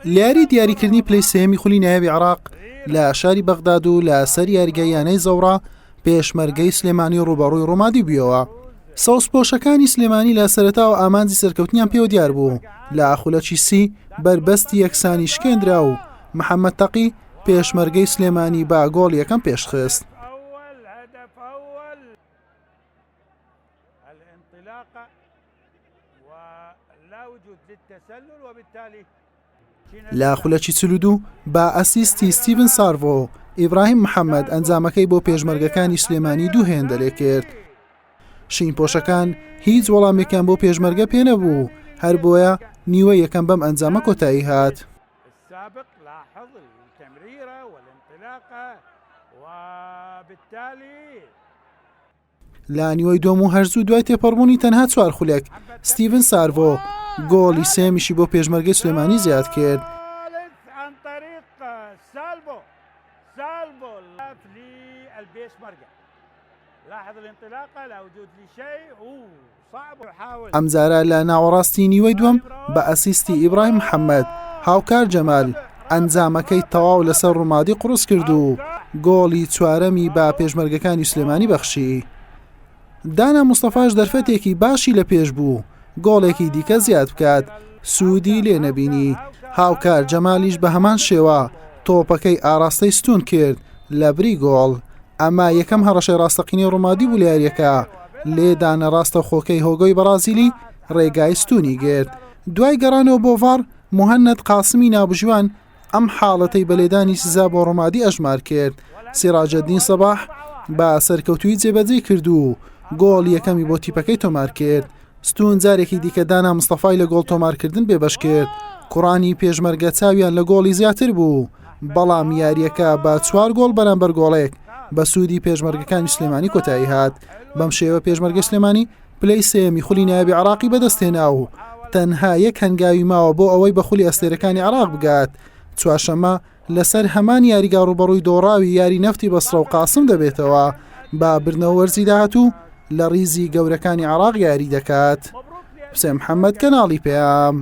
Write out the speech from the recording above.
لیاری دیاریکردنی پلەی سێمی خولی نایابی عێراق لە شاری بەغداد و لە سەر یاریگەیانەی زەوڕا پێشمەرگەی سلێمانی ڕوبەڕووی ڕۆمادی بوویەوە. سەوسپۆشەکانی سلێمانی لە سەرەتاوە ئامانجی سەرکەوتنیان پێوە دیار بوو. لە خولەکی سی بربەستی یەکسانی شکێنرا و محەممەد تەقی پێشمەرگەی سلێمانی با گۆڵ یەکەم پێشخست. لە خولەکی چلودوو با ئەسیستی ستیڤن سارڤۆ ئیبراهیم محەممەد ئەنجامەکەی بۆ پێشمەرگەکانی سلێمانی دوو هێندە لێ کرد. شین پۆشەکان هیچ وەڵامێکیان بۆ پێشمەرگە پێنەبوو، هەر بۆیە نیوە یەکەم بەم ئەنجامە کۆتایی هات. لە نیوەی دۆم و هەرزوو دوای تێپەڕبوونی تەنها 4 خولێک ستیڤن سارڤۆ گۆڵی سێمیشی بۆ پێشمەرگەی سلێمانی زیاد کرد. ئەمجارە لە ناوەڕاستی نیوەی دووەم بە ئەسیستی ئیبراهیم محەممەد هاوکار جەمال ئەنجامەکەی تەواو لەسەر ڕوومادی قورس کرد و گۆڵی چوارەمی بە پێشمەرگەکانی سلێمانی بەخشی. دانا مستەفاش دەرفەتێکی باشی لە پێش بوو، گۆڵێکی دیکە زیاد بکات سوودی لێ نەبینی. هاوکار جەمالیش بە هەمان شێوە تۆپەکەی ئاراستەی ستون کرد لە بری گۆڵ. ئەمە یەکەم هەڕەشەی ڕاستەقینەی ڕوومادی بوو لە یاریەکە. لێ دانە ڕاستە خۆکەی هۆگۆی بەرازیلی ڕێگای ستونی گرت. دوای گەڕانەوە بۆ ڤار موهەنەد قاسمی ناوبژوان ئەم حاڵەتەی بەلێدانی سزا بۆ ڕوومادی ئەژمار کرد. سیراجەدین سەباح بە سەرکەوتووی جێبەجێ کرد و گۆڵ یەکەمی بۆ تیپەکەی تۆمار کرد. ستون جارێکی دیکە دانا مستەفای لە گۆڵ تۆمارکردن بێبەش کرد. کوڕانی پێشمەرگە چاویان لە گۆڵی زیاتر بوو، بەڵام یاریەکە بە 4 گۆڵ بەرامبەر گۆڵێک بە سوودی پێشمەرگەکانی سلێمانی کۆتایی هات. بەم شێوە پێشمەرگەی سلێمانی پلەی سێمی خولی نایابی عێراقی بەدەستهێنا و تەنها یەک هەنگاوی ماوە بۆ ئەوەی بە خولی ئەستێرەکانی عێراق بگات. چوارشەمە لەسەر هەمان یاریگا ڕوبەڕووی دۆڕاوی یاری نەفتی بەسرە و قاسم دەبێتەوە. با برنەوە وەرزی داهاتوو لە ڕیزی گەورەکانی عێراق یاری دەکات. حوسێن محەممەد کەناڵی پێام.